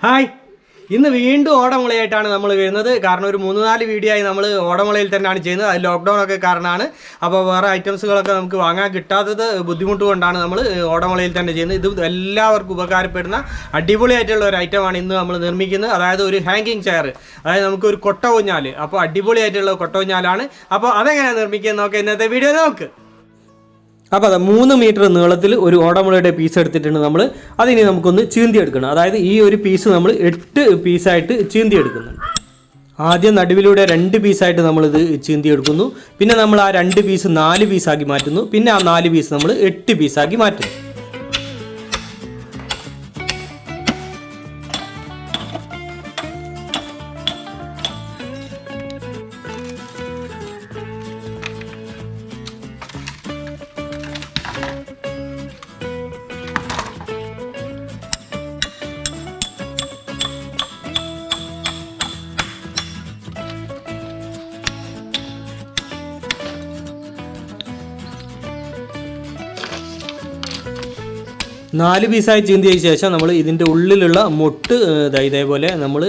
Hi, ഇന്ന് വീണ്ടും ഓടമുളയായിട്ടാണ് നമ്മൾ വരുന്നത്. കാരണം ഒരു 3-4 വീഡിയോ ആയി നമ്മൾ ഓടമുളയിൽ തന്നെയാണ് ചെയ്യുന്നത്. അത് ലോക്ക്ഡൗൺ ഒക്കെ കാരണമാണ്. അപ്പോൾ വേറെ ഐറ്റംസുകളൊക്കെ നമുക്ക് വാങ്ങാൻ കിട്ടാത്തത് ബുദ്ധിമുട്ട് കൊണ്ടാണ് നമ്മൾ ഓടമുളയിൽ തന്നെ ചെയ്യുന്നത്. ഇത് എല്ലാവർക്കും ഉപകാരപ്പെടുന്ന അടിപൊളിയായിട്ടുള്ള ഒരു ഐറ്റമാണ് ഇന്ന് നമ്മൾ നിർമ്മിക്കുന്നത്. അതായത് ഒരു ഹാങ്കിങ് ചെയർ, അതായത് നമുക്കൊരു കൊട്ട ഊഞ്ഞാൽ. അപ്പോൾ അടിപൊളിയായിട്ടുള്ള കൊട്ട ഊഞ്ഞാലാണ്. അപ്പോൾ അതെങ്ങനെയാണ് നിർമ്മിക്കുന്നത് നോക്കാം ഇന്നത്തെ വീഡിയോ നോക്ക്. അപ്പോൾ അത് 3 മീറ്റർ നീളത്തിൽ ഒരു ഓടമുളയുടെ പീസ് എടുത്തിട്ടുണ്ട് നമ്മൾ. അതിനി നമുക്കൊന്ന് ചീന്തി എടുക്കണം. അതായത് ഈ ഒരു പീസ് നമ്മൾ 8 പീസായിട്ട് ചീന്തി എടുക്കുന്നുണ്ട്. ആദ്യം നടുവിലൂടെ 2 പീസായിട്ട് നമ്മളിത് ചീന്തി എടുക്കുന്നു. പിന്നെ നമ്മൾ ആ 2 പീസ് 4 പീസാക്കി മാറ്റുന്നു. പിന്നെ ആ 4 പീസ് നമ്മൾ 8 പീസാക്കി മാറ്റുന്നു. നാല് പീസായി ചീന്തിയതിന് ശേഷം നമ്മൾ ഇതിൻ്റെ ഉള്ളിലുള്ള മൊട്ട് ഇതേപോലെ നമ്മൾ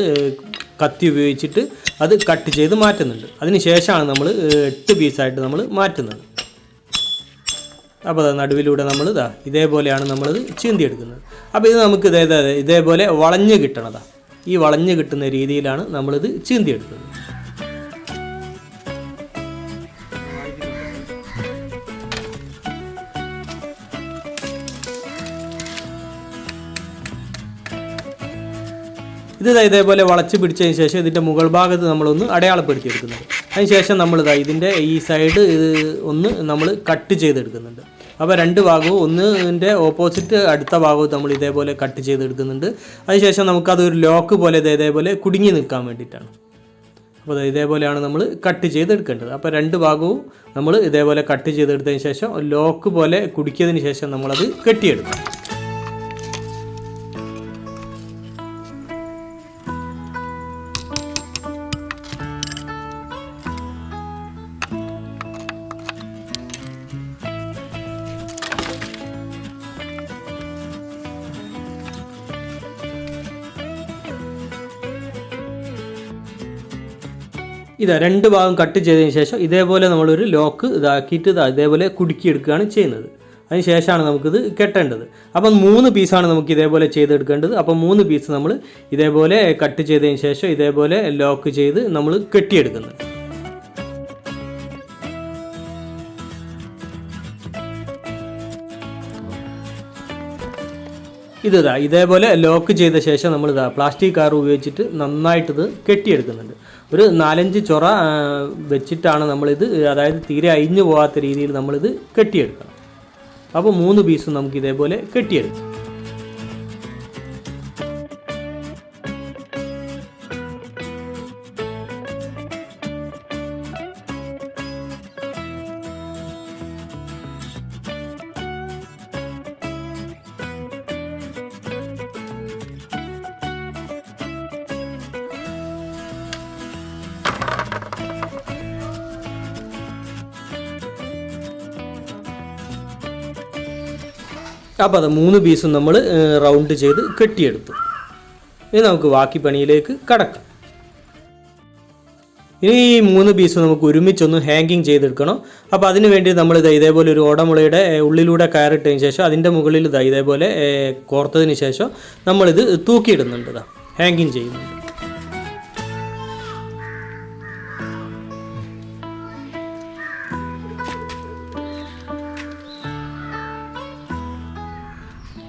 കത്തി ഉപയോഗിച്ചിട്ട് അത് കട്ട് ചെയ്ത് മാറ്റുന്നുണ്ട്. അതിന് ശേഷമാണ് നമ്മൾ 8 പീസായിട്ട് നമ്മൾ മാറ്റുന്നത്. അപ്പോൾ നടുവിലൂടെ നമ്മൾ ഇതേപോലെയാണ് നമ്മളത് ചീന്തിയെടുക്കുന്നത്. അപ്പോൾ ഇത് നമുക്ക് ഇതേപോലെ വളഞ്ഞ് കിട്ടണതാണ്. ഈ വളഞ്ഞ് കിട്ടുന്ന രീതിയിലാണ് നമ്മളിത് ചീന്തിയെടുക്കുന്നത്. ഇത് ഇതേപോലെ വളച്ച് പിടിച്ചതിന് ശേഷം ഇതിൻ്റെ മുകൾ ഭാഗത്ത് നമ്മളൊന്ന് അടയാളപ്പെടുത്തിയെടുക്കുന്നുണ്ട്. അതിന് ശേഷം ഇതിൻ്റെ ഈ സൈഡ് ഒന്ന് നമ്മൾ കട്ട് ചെയ്തെടുക്കുന്നുണ്ട്. അപ്പോൾ 2 ഭാഗവും ഒന്നിൻ്റെ ഓപ്പോസിറ്റ് അടുത്ത ഭാഗവും നമ്മൾ ഇതേപോലെ കട്ട് ചെയ്തെടുക്കുന്നുണ്ട്. അതിനുശേഷം നമുക്കതൊരു ലോക്ക് പോലെ ഇതേപോലെ കുടുങ്ങി നിൽക്കാൻ വേണ്ടിയിട്ടാണ്. അപ്പോൾ ഇതേപോലെയാണ് നമ്മൾ കട്ട് ചെയ്തെടുക്കേണ്ടത്. അപ്പോൾ 2 ഭാഗവും നമ്മൾ ഇതേപോലെ കട്ട് ചെയ്തെടുത്തതിന് ശേഷം ലോക്ക് പോലെ കുടുക്കിയതിന് ശേഷം നമ്മളത് കെട്ടിയെടുക്കും. ഇതാ 2 ഭാഗം കട്ട് ചെയ്തതിന് ശേഷം ഇതേപോലെ നമ്മളൊരു ലോക്ക് ഇതാക്കിയിട്ട് ഇതേപോലെ കുടുക്കിയെടുക്കുകയാണ് ചെയ്യുന്നത്. അതിന് ശേഷമാണ് നമുക്കിത് കെട്ടേണ്ടത്. അപ്പം 3 പീസാണ് നമുക്ക് ഇതേപോലെ ചെയ്തെടുക്കേണ്ടത്. അപ്പം 3 പീസ് നമ്മൾ ഇതേപോലെ കട്ട് ചെയ്തതിന് ശേഷം ഇതേപോലെ ലോക്ക് ചെയ്ത് നമ്മൾ കെട്ടിയെടുക്കുന്നത്. ഇതേപോലെ ലോക്ക് ചെയ്ത ശേഷം നമ്മൾ പ്ലാസ്റ്റിക് കവർ ഉപയോഗിച്ചിട്ട് നന്നായിട്ടിത് കെട്ടിയെടുക്കുന്നുണ്ട്. ഒരു 4-5 ചൊറ വെച്ചിട്ടാണ് നമ്മളിത്, അതായത് തീരെ അഴിഞ്ഞു പോകാത്ത രീതിയിൽ നമ്മളിത് കെട്ടിയെടുക്കണം. അപ്പോൾ 3 പീസും നമുക്ക് ഇതേപോലെ കെട്ടിയെടുക്കാം. അപ്പോൾ അത് 3 പീസും നമ്മൾ റൗണ്ട് ചെയ്ത് കെട്ടിയെടുത്തു. ഇനി നമുക്ക് ബാക്കി പണിയിലേക്ക് കടക്കാം. ഇനി ഈ 3 പീസ് നമുക്ക് ഒരുമിച്ചൊന്ന് ഹാങ്കിങ് ചെയ്തെടുക്കണം. അപ്പോൾ അതിന് വേണ്ടി നമ്മൾ ഇതേപോലെ ഒരു ഓടമുളയുടെ ഉള്ളിലൂടെ കയറിട്ടതിന് ശേഷം അതിൻ്റെ മുകളിൽ ഇതേപോലെ കോർത്തതിന് ശേഷം നമ്മളിത് തൂക്കിയിടുന്നുണ്ട്, ഹാങ്കിങ് ചെയ്യുന്നുണ്ട്.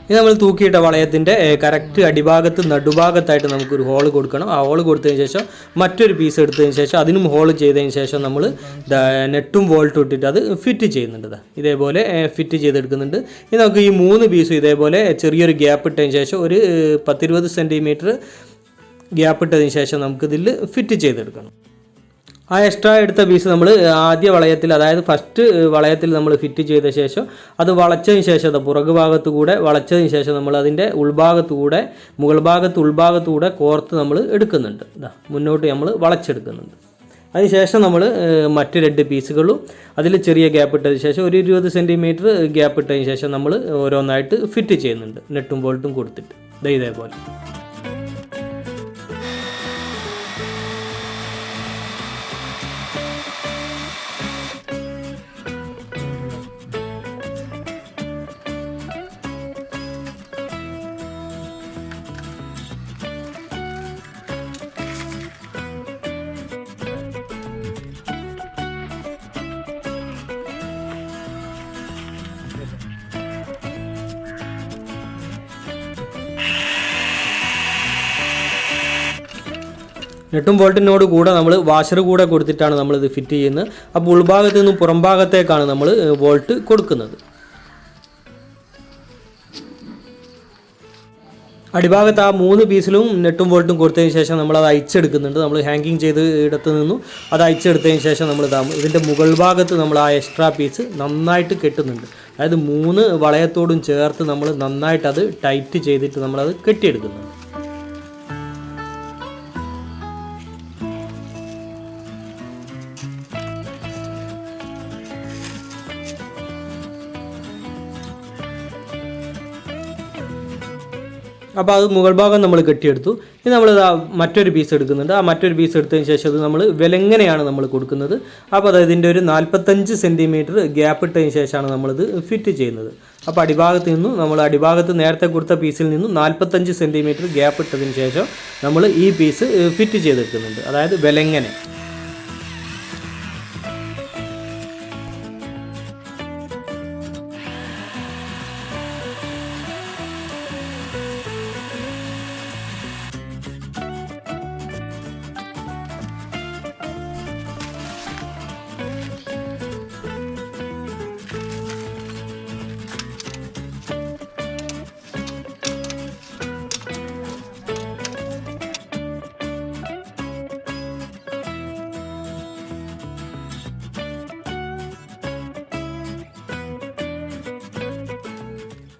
ഇത് നമ്മൾ തൂക്കിയിട്ട വളയത്തിൻ്റെ കറക്റ്റ് അടിഭാഗത്ത് നടുഭാഗത്തായിട്ട് നമുക്കൊരു ഹോൾ കൊടുക്കണം. ആ ഹോൾ കൊടുത്തതിന് ശേഷം മറ്റൊരു പീസ് എടുത്തതിന് ശേഷം അതിനും ഹോൾ ചെയ്തതിന് ശേഷം നമ്മൾ നെട്ടും ബോൾട്ടും ഇട്ടിട്ട് അത് ഫിറ്റ് ചെയ്യുന്നുണ്ട്. ഇതേപോലെ ഫിറ്റ് ചെയ്തെടുക്കുന്നുണ്ട്. ഇനി നമുക്ക് ഈ 3 പീസും ഇതേപോലെ ചെറിയൊരു ഗ്യാപ്പ് ഇട്ടതിന് ശേഷം ഒരു 10-20 സെൻറ്റിമീറ്റർ ഗ്യാപ്പ് ഇട്ടതിന് ശേഷം നമുക്കിതിൽ ഫിറ്റ് ചെയ്തെടുക്കണം. ആ എക്സ്ട്രാ എടുത്ത പീസ് നമ്മൾ ആദ്യ വളയത്തിൽ, അതായത് ഫസ്റ്റ് വളയത്തിൽ നമ്മൾ ഫിറ്റ് ചെയ്ത ശേഷം അത് വളച്ചതിന് ശേഷം പുറകു ഭാഗത്തു കൂടെ വളച്ചതിന് ശേഷം നമ്മൾ അതിൻ്റെ ഉൾഭാഗത്തു കൂടെ മുകൾ ഭാഗത്ത് ഉൾഭാഗത്തു കൂടെ കോർത്ത് നമ്മൾ എടുക്കുന്നുണ്ട്. മുന്നോട്ട് നമ്മൾ വളച്ചെടുക്കുന്നുണ്ട്. അതിനുശേഷം നമ്മൾ മറ്റ് 2 പീസുകളും അതിൽ ചെറിയ ഗ്യാപ്പ് ഇട്ടതിന് ശേഷം ഒരു 20 സെൻറ്റിമീറ്റർ ഗ്യാപ്പ് ഇട്ടതിന് ശേഷം നമ്മൾ ഓരോന്നായിട്ട് ഫിറ്റ് ചെയ്യുന്നുണ്ട്, നെട്ടും ബോൾട്ടും കൊടുത്തിട്ട് ഇതേപോലെ. നെട്ടും ബോൾട്ടിനോട് കൂടെ നമ്മൾ വാഷർ കൂടെ കൊടുത്തിട്ടാണ് നമ്മളിത് ഫിറ്റ് ചെയ്യുന്നത്. അപ്പോൾ ഉൾഭാഗത്ത് നിന്നും പുറം ഭാഗത്തേക്കാണ് നമ്മൾ ബോൾട്ട് കൊടുക്കുന്നത്. അടിഭാഗത്ത് ആ 3 പീസിലും നെട്ടും ബോൾട്ടും കൊടുത്തതിന് ശേഷം നമ്മളത് അയച്ചെടുക്കുന്നുണ്ട്. നമ്മൾ ഹാങ്ങിങ് ചെയ്ത് ഇടത്ത് നിന്നും അത് അയച്ചെടുത്തതിന് ശേഷം നമ്മൾ ഇതിൻ്റെ മുകൾ ഭാഗത്ത് നമ്മൾ ആ എക്സ്ട്രാ പീസ് നന്നായിട്ട് കെട്ടുന്നുണ്ട്. അതായത് 3 വളയത്തോടും ചേർത്ത് നമ്മൾ നന്നായിട്ട് അത് ടൈറ്റ് ചെയ്തിട്ട് നമ്മളത് കെട്ടിയെടുക്കുന്നുണ്ട്. അപ്പോൾ അത് മുകൾ ഭാഗം നമ്മൾ കെട്ടിയെടുത്തു. ഇനി നമ്മൾ മറ്റൊരു പീസ് എടുക്കുന്നുണ്ട്. ആ മറ്റൊരു പീസ് എടുത്തതിന് ശേഷം അത് നമ്മൾ വിലങ്ങനെയാണ് നമ്മൾ കൊടുക്കുന്നത്. അപ്പോൾ അത് ഇതിൻ്റെ ഒരു 45 സെൻറ്റിമീറ്റർ ഗ്യാപ്പ് ഇട്ടതിന് ശേഷമാണ് നമ്മളിത് ഫിറ്റ് ചെയ്യുന്നത്. അപ്പോൾ അടിഭാഗത്ത് നിന്നും നമ്മൾ അടിഭാഗത്ത് നേരത്തെ കൊടുത്ത പീസിൽ നിന്നും 45 സെൻറ്റിമീറ്റർ ഗ്യാപ്പ് ഇട്ടതിന് ശേഷം നമ്മൾ ഈ പീസ് ഫിറ്റ് ചെയ്തെടുക്കുന്നുണ്ട്. അതായത് വിലങ്ങനെ.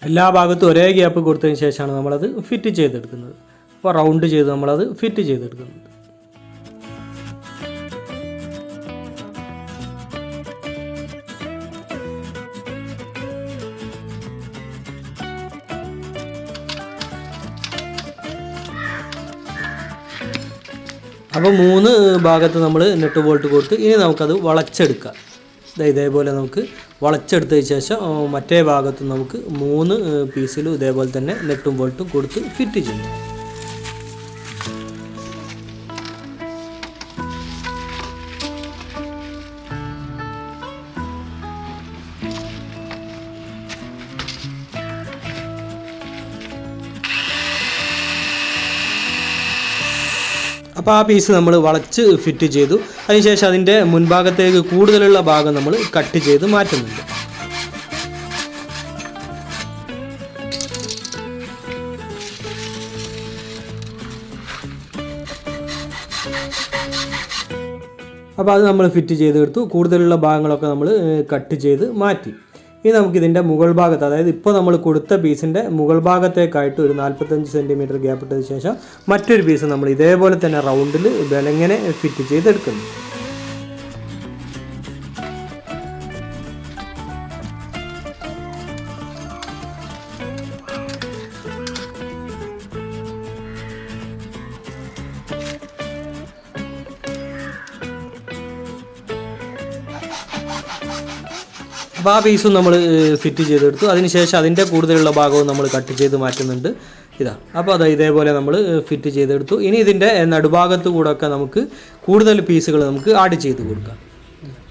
എല്ലാ ഭാഗത്തും ഒരേ ഗ്യാപ്പ് കൊടുത്തതിന് ശേഷമാണ് നമ്മളത് ഫിറ്റ് ചെയ്തെടുക്കുന്നത്. അപ്പോൾ റൗണ്ട് ചെയ്ത് നമ്മളത് ഫിറ്റ് ചെയ്തെടുക്കുന്നത്. അപ്പോൾ 3 ഭാഗത്ത് നമ്മൾ നെട്ട് ബോൾട്ട് കൊടുത്ത് ഇനി നമുക്കത് വളച്ചെടുക്കാം. ഇതേപോലെ നമുക്ക് വളച്ചെടുത്തതിന് ശേഷം മറ്റേ ഭാഗത്ത് നമുക്ക് 3 പീസിലും ഇതേപോലെ തന്നെ നെട്ടും ബോൾട്ടും കൊടുത്ത് ഫിറ്റ് ചെയ്യും. അപ്പോൾ ആ പീസ് നമ്മൾ വളച്ച് ഫിറ്റ് ചെയ്തു. അതിനുശേഷം അതിൻ്റെ മുൻഭാഗത്തേക്ക് കൂടുതലുള്ള ഭാഗം നമ്മൾ കട്ട് ചെയ്ത് മാറ്റുന്നുണ്ട്. അപ്പോൾ അത് നമ്മൾ ഫിറ്റ് ചെയ്തെടുത്തു. കൂടുതലുള്ള ഭാഗങ്ങളൊക്കെ നമ്മൾ കട്ട് ചെയ്ത് മാറ്റി. ഇനി നമുക്കിതിൻ്റെ മുകൾ ഭാഗത്ത്, അതായത് ഇപ്പോൾ നമ്മൾ കൊടുത്ത പീസിൻ്റെ മുകൾ ഭാഗത്തേക്കായിട്ട് ഒരു 45 സെൻറ്റിമീറ്റർ ഗ്യാപ്പ് ഇട്ടതിന് ശേഷം മറ്റൊരു പീസ് നമ്മൾ ഇതേപോലെ തന്നെ റൗണ്ടിൽ വിലങ്ങനെ ഫിറ്റ് ചെയ്തെടുക്കുന്നു. അപ്പോൾ ആ പീസും നമ്മൾ ഫിറ്റ് ചെയ്തെടുത്തു. അതിനുശേഷം അതിൻ്റെ കൂടുതലുള്ള ഭാഗവും നമ്മൾ കട്ട് ചെയ്ത് മാറ്റുന്നുണ്ട്. അപ്പോൾ അത് ഇതേപോലെ നമ്മൾ ഫിറ്റ് ചെയ്തെടുത്തു. ഇനി ഇതിൻ്റെ നടുഭാഗത്ത് കൂടെയൊക്കെ നമുക്ക് കൂടുതൽ പീസുകൾ നമുക്ക് ആഡ് ചെയ്ത് കൊടുക്കാം.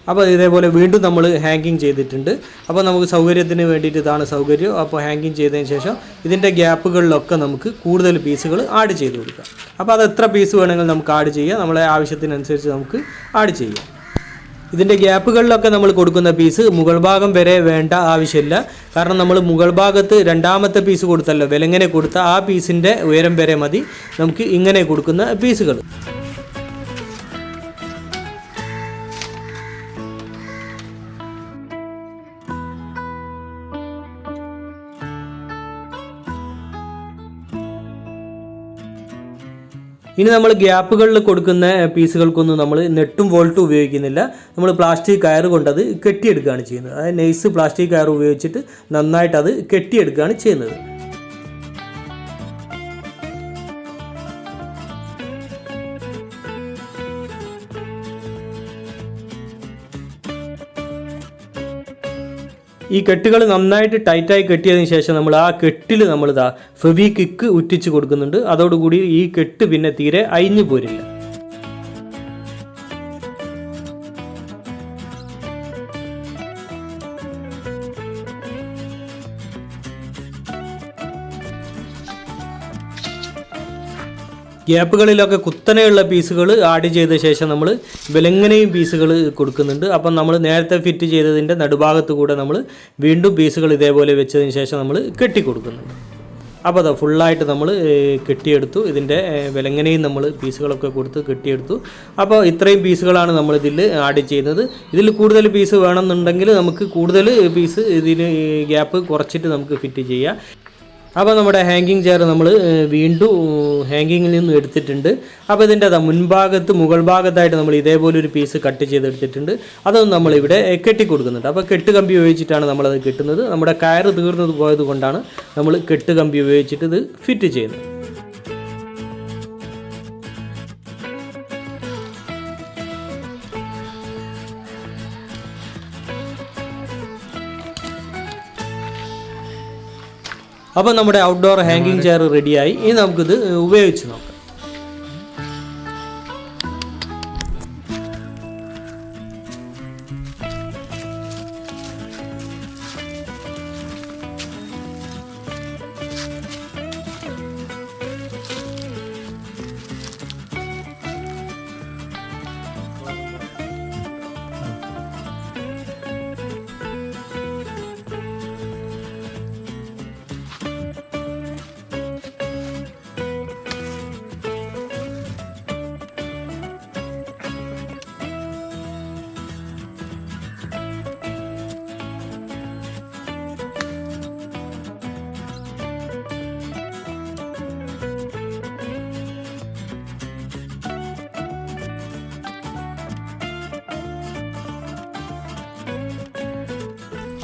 അപ്പോൾ ഇതേപോലെ വീണ്ടും നമ്മൾ ഹാങ്ങിങ് ചെയ്തിട്ടുണ്ട്. അപ്പോൾ നമുക്ക് സൗകര്യത്തിന് വേണ്ടിയിട്ട് ഇതാണ് സൗകര്യം. അപ്പോൾ ഹാങ്ങിങ് ചെയ്തതിന് ശേഷം ഇതിൻ്റെ ഗ്യാപ്പുകളിലൊക്കെ നമുക്ക് കൂടുതൽ പീസുകൾ ആഡ് ചെയ്ത് കൊടുക്കാം. അപ്പോൾ അത് എത്ര പീസ് വേണമെങ്കിലും നമുക്ക് ആഡ് ചെയ്യാം. നമ്മളെ ആവശ്യത്തിനനുസരിച്ച് നമുക്ക് ആഡ് ചെയ്യാം. ഇതിൻ്റെ ഗ്യാപ്പുകളിലൊക്കെ നമ്മൾ കൊടുക്കുന്ന പീസ് മുകൾ ഭാഗം വരെ വേണ്ട ആവശ്യമില്ല. കാരണം നമ്മൾ മുകൾ ഭാഗത്ത് രണ്ടാമത്തെ പീസ് കൊടുത്തല്ലോ, വിലങ്ങനെ കൊടുത്ത ആ പീസിൻ്റെ ഉയരം വരെ മതി നമുക്ക് ഇങ്ങനെ കൊടുക്കുന്ന പീസുകൾ. ഇനി നമ്മൾ ഗ്യാപ്പുകളിൽ കൊടുക്കുന്ന പീസുകൾക്കൊന്നും നമ്മൾ നെട്ടും ബോൾട്ടും ഉപയോഗിക്കുന്നില്ല. നമ്മൾ പ്ലാസ്റ്റിക് കയർ കൊണ്ടത് കെട്ടിയെടുക്കുകയാണ് ചെയ്യുന്നത്. അതായത് നൈസ് പ്ലാസ്റ്റിക് കയർ ഉപയോഗിച്ചിട്ട് നന്നായിട്ട് അത് കെട്ടിയെടുക്കുകയാണ് ചെയ്യുന്നത്. ഈ കെട്ടുകൾ നന്നായിട്ട് ടൈറ്റായി കെട്ടിയതിന് ശേഷം നമ്മൾ ആ കെട്ടിൽ നമ്മൾ ഫെവിക്വിക്ക് ഉറ്റിച്ച് കൊടുക്കുന്നുണ്ട്. അതോടുകൂടി ഈ കെട്ട് പിന്നെ തീരെ അയഞ്ഞു പോരില്ല. ഗ്യാപ്പുകളിലൊക്കെ കുത്തനെയുള്ള പീസുകൾ ആഡ് ചെയ്ത ശേഷം നമ്മൾ വിലങ്ങനെയും പീസുകൾ കൊടുക്കുന്നുണ്ട്. അപ്പം നമ്മൾ നേരത്തെ ഫിറ്റ് ചെയ്തതിൻ്റെ നടുഭാഗത്ത് കൂടെ നമ്മൾ വീണ്ടും പീസുകൾ ഇതേപോലെ വെച്ചതിന് ശേഷം നമ്മൾ കെട്ടി കൊടുക്കുന്നുണ്ട്. അപ്പോൾ അതാ ഫുള്ളായിട്ട് നമ്മൾ കെട്ടിയെടുത്തു. ഇതിൻ്റെ വിലങ്ങനെയും നമ്മൾ പീസുകളൊക്കെ കൊടുത്ത് കെട്ടിയെടുത്തു. അപ്പോൾ ഇത്രയും പീസുകളാണ് നമ്മളിതിൽ ആഡ് ചെയ്യുന്നത്. ഇതിൽ കൂടുതൽ പീസ് വേണമെന്നുണ്ടെങ്കിൽ നമുക്ക് കൂടുതൽ പീസ് ഇതിന് ഗ്യാപ്പ് കുറച്ചിട്ട് നമുക്ക് ഫിറ്റ് ചെയ്യാം. അപ്പോൾ നമ്മുടെ ഹാങ്കിങ് ചെയർ നമ്മൾ വീണ്ടും ഹാങ്കിങ്ങിൽ നിന്നും എടുത്തിട്ടുണ്ട്. അപ്പോൾ ഇതിൻ്റെ മുൻഭാഗത്ത് മുകൾ ഭാഗത്തായിട്ട് നമ്മൾ ഇതേപോലെ ഒരു പീസ് കട്ട് ചെയ്തെടുത്തിട്ടുണ്ട്. അതൊന്നും നമ്മളിവിടെ കെട്ടി കൊടുക്കുന്നുണ്ട്. അപ്പോൾ കെട്ട് കമ്പി ഉപയോഗിച്ചിട്ടാണ് നമ്മളത് കെട്ടുന്നത്. നമ്മുടെ കയറ് തീർന്നത് പോയത് കൊണ്ടാണ് നമ്മൾ കെട്ട് കമ്പി ഉപയോഗിച്ചിട്ട് ഇത് ഫിറ്റ് ചെയ്യുന്നത്. അപ്പോൾ നമ്മുടെ ഔട്ട്ഡോർ ഹാങ്കിങ് ചെയർ റെഡിയായി. ഇനി നമുക്കിത് ഉപയോഗിച്ച് നോക്കാം.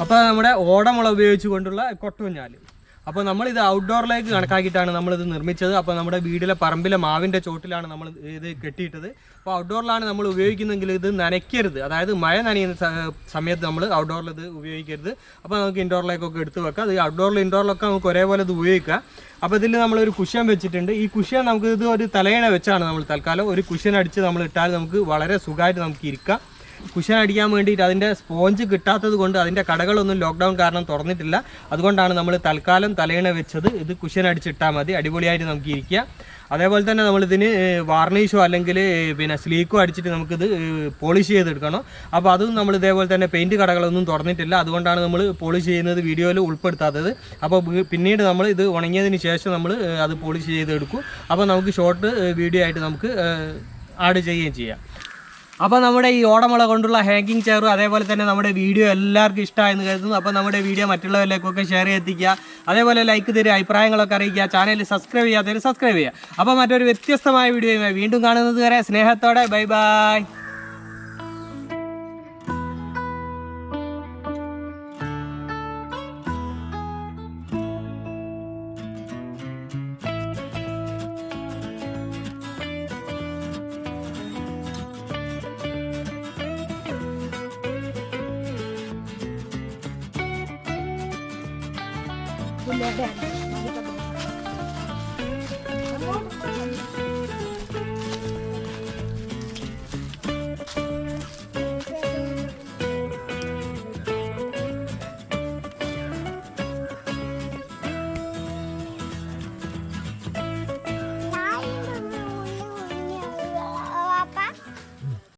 അപ്പോൾ നമ്മുടെ ഓടമുള ഉപയോഗിച്ച് കൊണ്ടുള്ള കൊട്ടുകുഞ്ഞാൽ. അപ്പോൾ നമ്മളിത് ഔട്ട്ഡോറിലേക്ക് കണക്കാക്കിയിട്ടാണ് നമ്മളിത് നിർമ്മിച്ചത്. അപ്പോൾ നമ്മുടെ വീട്ടിലെ പറമ്പിലെ മാവിൻ്റെ ചോട്ടിലാണ് നമ്മൾ ഇത് കെട്ടിയിട്ടത്. അപ്പോൾ ഔട്ട്ഡോറിലാണ് നമ്മൾ ഉപയോഗിക്കുന്നെങ്കിൽ ഇത് നനയ്ക്കരുത്. അതായത് മഴ നനയുന്ന സമയത്ത് നമ്മൾ ഔട്ട്ഡോറിൽ ഇത് ഉപയോഗിക്കരുത്. അപ്പോൾ നമുക്ക് ഇൻഡോറിലേക്കൊക്കെ എടുത്ത് വെക്കാം. അത് ഔട്ട്ഡോറിലും ഇൻഡോറിലൊക്കെ നമുക്ക് ഒരേപോലെ ഇത് ഉപയോഗിക്കാം. അപ്പോൾ ഇതിൽ നമ്മളൊരു കുഷ്യൻ വെച്ചിട്ടുണ്ട്. ഈ കുഷ്യൻ നമുക്ക് ഇത് ഒരു തലയണ വെച്ചാണ് നമ്മൾ തൽക്കാലം ഒരു കുഷ്യൻ അടിച്ച് നമ്മൾ ഇട്ടാൽ നമുക്ക് വളരെ സുഖമായിട്ട് നമുക്ക് ഇരിക്കാം. കുഷ്യൻ അടിക്കാൻ വേണ്ടിയിട്ട് അതിൻ്റെ സ്പോഞ്ച് കിട്ടാത്തത് കൊണ്ട് അതിൻ്റെ കടകളൊന്നും ലോക്ക്ഡൗൺ കാരണം തുറന്നിട്ടില്ല. അതുകൊണ്ടാണ് നമ്മൾ തൽക്കാലം തലയിണ വെച്ചത്. ഇത് കുഷ്യൻ അടിച്ചിട്ടാൽ മതി, അടിപൊളിയായിട്ട് നമുക്ക് ഇരിക്കുക. അതേപോലെ തന്നെ നമ്മളിതിന് വാർണിഷോ അല്ലെങ്കിൽ പിന്നെ സ്ലീക്കോ അടിച്ചിട്ട് നമുക്കിത് പോളിഷ് ചെയ്തെടുക്കണം. അപ്പോൾ അതും നമ്മൾ ഇതേപോലെ തന്നെ പെയിൻറ്റ് കടകളൊന്നും തുറന്നിട്ടില്ല. അതുകൊണ്ടാണ് നമ്മൾ പോളിഷ് ചെയ്യുന്നത് വീഡിയോയിൽ ഉൾപ്പെടുത്താത്തത്. അപ്പോൾ പിന്നീട് നമ്മൾ ഇത് ഉണങ്ങിയതിന് ശേഷം നമ്മൾ അത് പോളിഷ് ചെയ്തെടുക്കും. അപ്പോൾ നമുക്ക് ഷോർട്ട് വീഡിയോ ആയിട്ട് നമുക്ക് ആഡ് ചെയ്യുകയും ചെയ്യാം. അപ്പോൾ നമ്മുടെ ഈ ഓടമുള കൊണ്ടുള്ള ഹാങ്കിങ് ചെയറും അതേപോലെ തന്നെ നമ്മുടെ വീഡിയോ എല്ലാവർക്കും ഇഷ്ടമായെന്ന് കരുതുന്നു. അപ്പോൾ നമ്മുടെ വീഡിയോ മറ്റുള്ളവരിലേക്കൊക്കെ ഷെയർ ചെയ്തെത്തിക്കുക. അതേപോലെ ലൈക്ക് തരിക, അഭിപ്രായങ്ങളൊക്കെ അറിയിക്കുക. ചാനൽ സബ്സ്ക്രൈബ് ചെയ്യാത്തവർ സബ്സ്ക്രൈബ് ചെയ്യുക. അപ്പോൾ മറ്റൊരു വ്യത്യസ്തമായ വീഡിയോയുമായി വീണ്ടും കാണുന്നത് വരെ സ്നേഹത്തോടെ ബൈ ബൈ. Bunda